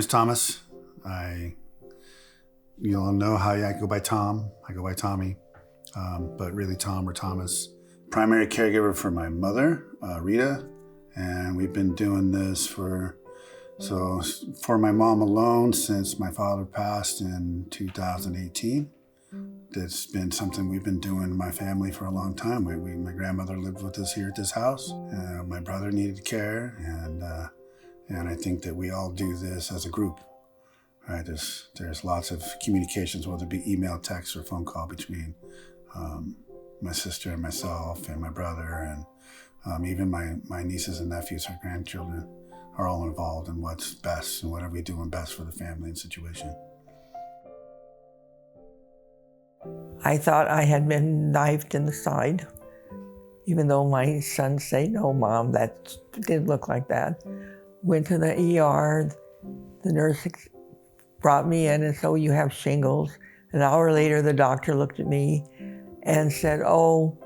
is Thomas. You'll know how I go by Tom. I go by Tommy, but really Tom or Thomas. Primary caregiver for my mother, Rita, and we've been doing this for my mom alone since my father passed in 2018. It's been something we've been doing in my family for a long time. My grandmother lived with us here at this house. My brother needed care, and I think that we all do this as a group. Right? There's lots of communications, whether it be email, text, or phone call between my sister and myself and my brother, and even my nieces and nephews, our grandchildren, are all involved in what's best and what are we doing best for the family and situation. I thought I had been knifed in the side, even though my sons say, "No, Mom, that didn't look like that." Went to the ER. The nurse brought me in and said, "Oh, you have shingles." An hour later, the doctor looked at me and said, "Oh,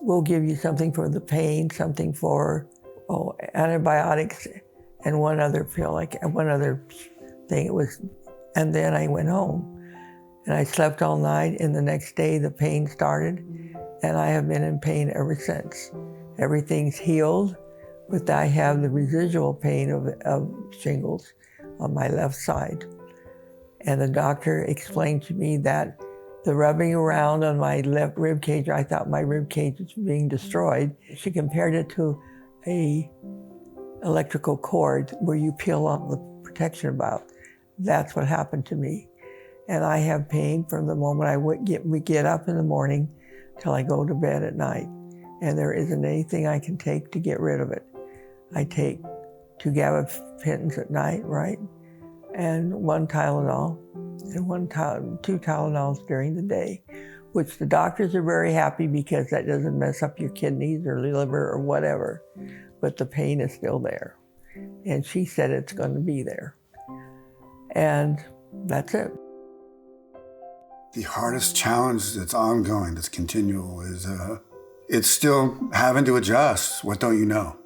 we'll give you something for the pain, something for antibiotics, and one other pill, one other thing." It was, and then I went home. And I slept all night, and the next day the pain started, and I have been in pain ever since. Everything's healed, but I have the residual pain of shingles on my left side. And the doctor explained to me that the rubbing around on my left rib cage, I thought my rib cage was being destroyed. She compared it to a electrical cord where you peel off the protection about. That's what happened to me. And I have pain from the moment we get up in the morning till I go to bed at night. And there isn't anything I can take to get rid of it. I take 2 gabapentins at night, right? And 1 Tylenol, and 2 Tylenols during the day, which the doctors are very happy because that doesn't mess up your kidneys or liver or whatever. But the pain is still there. And she said it's going to be there. And that's it. The hardest challenge that's ongoing, that's continual, is it's still having to adjust. What don't you know,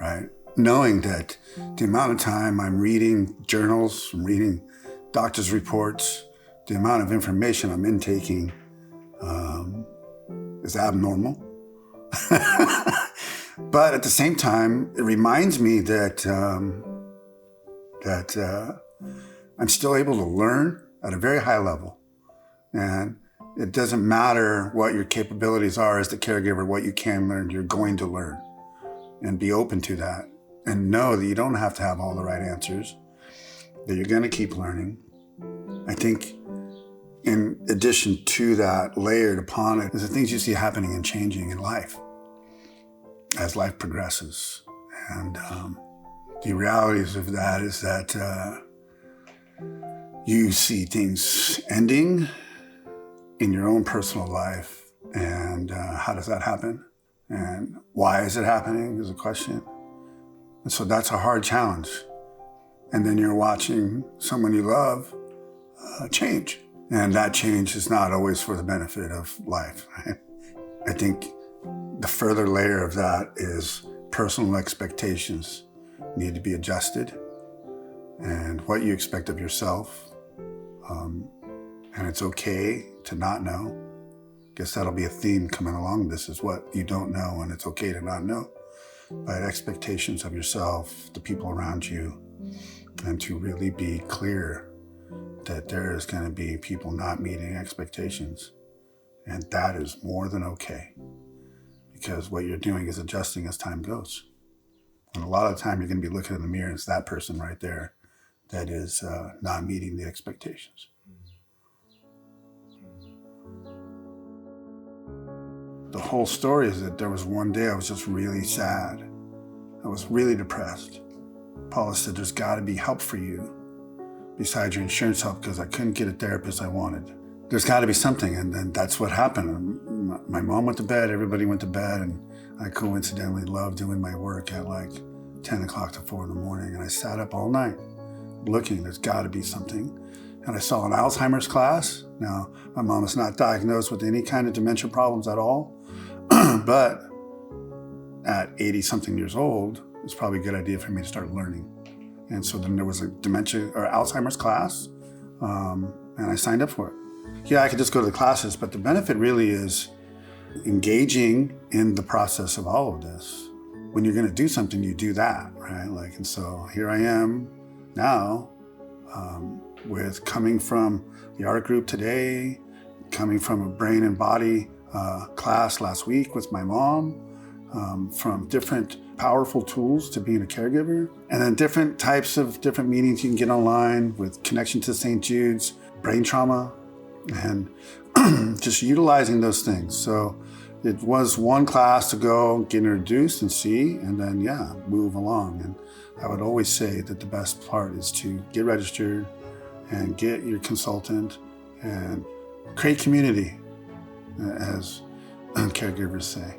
right? Knowing that the amount of time I'm reading journals, I'm reading doctor's reports, the amount of information I'm intaking is abnormal. But at the same time, it reminds me that I'm still able to learn at a very high level. And it doesn't matter what your capabilities are as the caregiver, what you can learn, you're going to learn. And be open to that. And know that you don't have to have all the right answers, that you're going to keep learning. I think in addition to that, layered upon it, is the things you see happening and changing in life as life progresses. And the realities of that is that you see things ending in your own personal life, and how does that happen? And why is it happening is a question. And so that's a hard challenge. And then you're watching someone you love change. And that change is not always for the benefit of life, right? I think the further layer of that is personal expectations need to be adjusted, and what you expect of yourself. And it's okay to not know. Guess that'll be a theme coming along. This is what you don't know, and it's okay to not know. But expectations of yourself, the people around you, and to really be clear that there is going to be people not meeting expectations. And that is more than okay, because what you're doing is adjusting as time goes. And a lot of the time you're going to be looking in the mirror, and it's that person right there that is not meeting the expectations. The whole story is that there was one day I was just really sad. I was really depressed. Paula said, "There's got to be help for you besides your insurance help, because I couldn't get a therapist I wanted. There's got to be something." And then that's what happened. My mom went to bed, everybody went to bed, and I coincidentally loved doing my work at like 10 o'clock to 4 in the morning. And I sat up all night looking, there's got to be something. And I saw an Alzheimer's class. Now, my mom is not diagnosed with any kind of dementia problems at all. But at 80-something years old, it's probably a good idea for me to start learning And so then there was a dementia or Alzheimer's class, and I signed up for it. Yeah, I could just go to the classes, but the benefit really is engaging in the process of all of this. When you're going to do something, you do that, right? And so here I am now with coming from the art group today, coming from a brain and body class last week with my mom, from different powerful tools to being a caregiver, and then different types of different meetings you can get online with connection to St. Jude's, brain trauma, and just utilizing those things. So it was one class to go get introduced and see, and then move along. And I would always say that the best part is to get registered and get your consultant and create community, as caregivers say.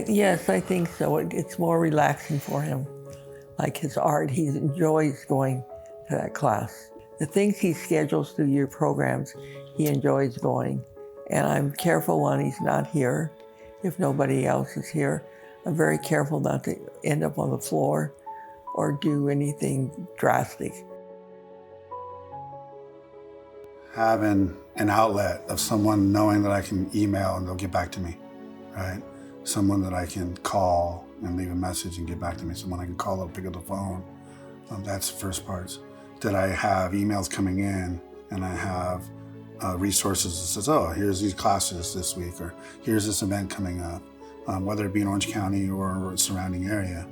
Yes, I think so. It's more relaxing for him. Like his art, he enjoys going to that class. The things he schedules through your programs, he enjoys going. And I'm careful when he's not here, if nobody else is here. I'm very careful not to end up on the floor or do anything drastic. Having an outlet of someone knowing that I can email and they'll get back to me, right? Someone that I can call and leave a message and get back to me. Someone I can call up, pick up the phone. That's the first part. That I have emails coming in and I have resources that says, oh, here's these classes this week, or here's this event coming up, whether it be in Orange County or surrounding area,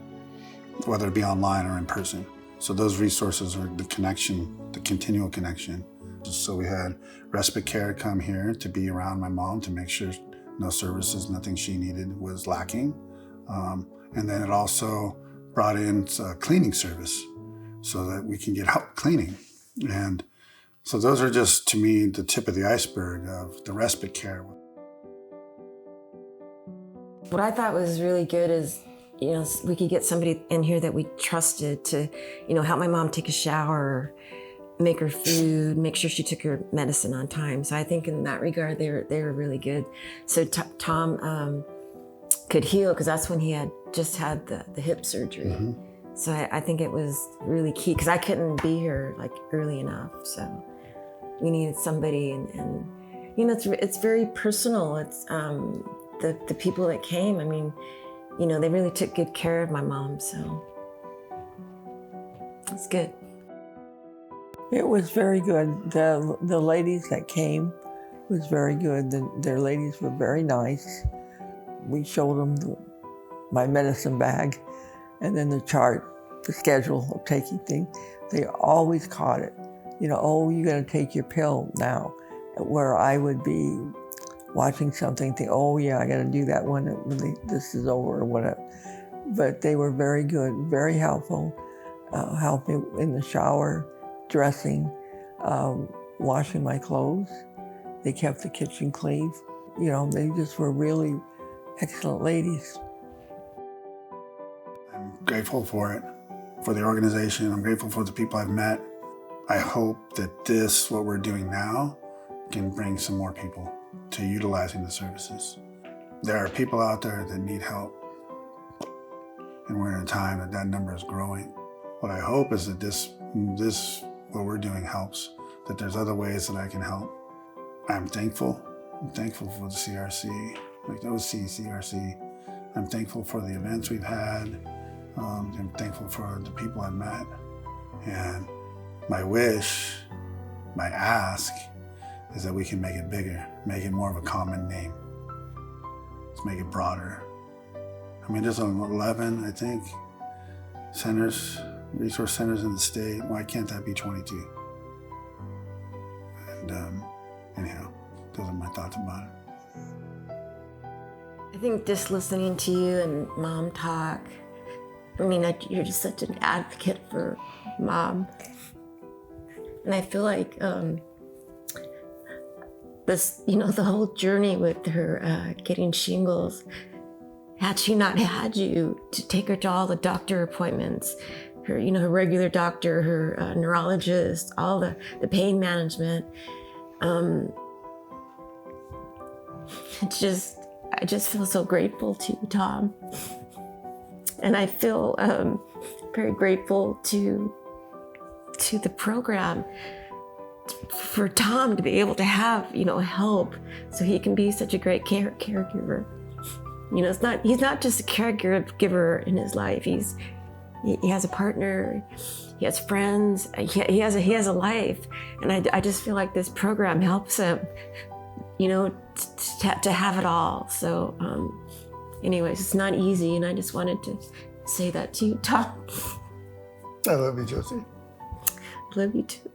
whether it be online or in person. So those resources are the connection, the continual connection. So we had respite care come here to be around my mom to make sure no services, nothing she needed was lacking. And then it also brought in a cleaning service so that we can get help cleaning. And so those are just, to me, the tip of the iceberg of the respite care. What I thought was really good is, we could get somebody in here that we trusted to, help my mom take a shower, make her food, make sure she took her medicine on time. So I think in that regard, they were really good. So Tom could heal, because that's when he had just had the hip surgery. Mm-hmm. So I think it was really key, because I couldn't be here early enough. So we needed somebody, and it's very personal. It's the people that came. I mean, they really took good care of my mom. So it's good. It was very good. The ladies that came was very good. Their ladies were very nice. We showed them my medicine bag and then the chart, the schedule of taking things. They always caught it. Oh, you got to take your pill now. Where I would be watching something, think, oh yeah, I got to do that when this is over or whatever. But they were very good, very helpful, helped me in the shower, dressing, washing my clothes. They kept the kitchen clean. They just were really excellent ladies. I'm grateful for it, for the organization. I'm grateful for the people I've met. I hope that what we're doing now, can bring some more people to utilizing the services. There are people out there that need help, and we're in a time that number is growing. What I hope is that this what we're doing helps, that there's other ways that I can help. I'm thankful. I'm thankful for the CRC, the OC, CRC. I'm thankful for the events we've had. I'm thankful for the people I've met. And my wish, my ask, is that we can make it bigger, make it more of a common name. Let's make it broader. I mean, there's 11, I think, resource centers in the state. Why can't that be 22? And anyhow, those are my thoughts about it. I think just listening to you and Mom talk, you're just such an advocate for Mom. And I feel like the whole journey with her getting shingles, had she not had you to take her to all the doctor appointments, her regular doctor, her neurologist, all the pain management, I just feel so grateful to you, Tom. And I feel very grateful to the program for Tom to be able to have, help so he can be such a great caregiver. He's not just a caregiver in his life. He has a partner, he has friends, he has a life. And I just feel like this program helps him, to have it all. So anyways, it's not easy, and I just wanted to say that to you, Tom. I love you, Josie. Love you too.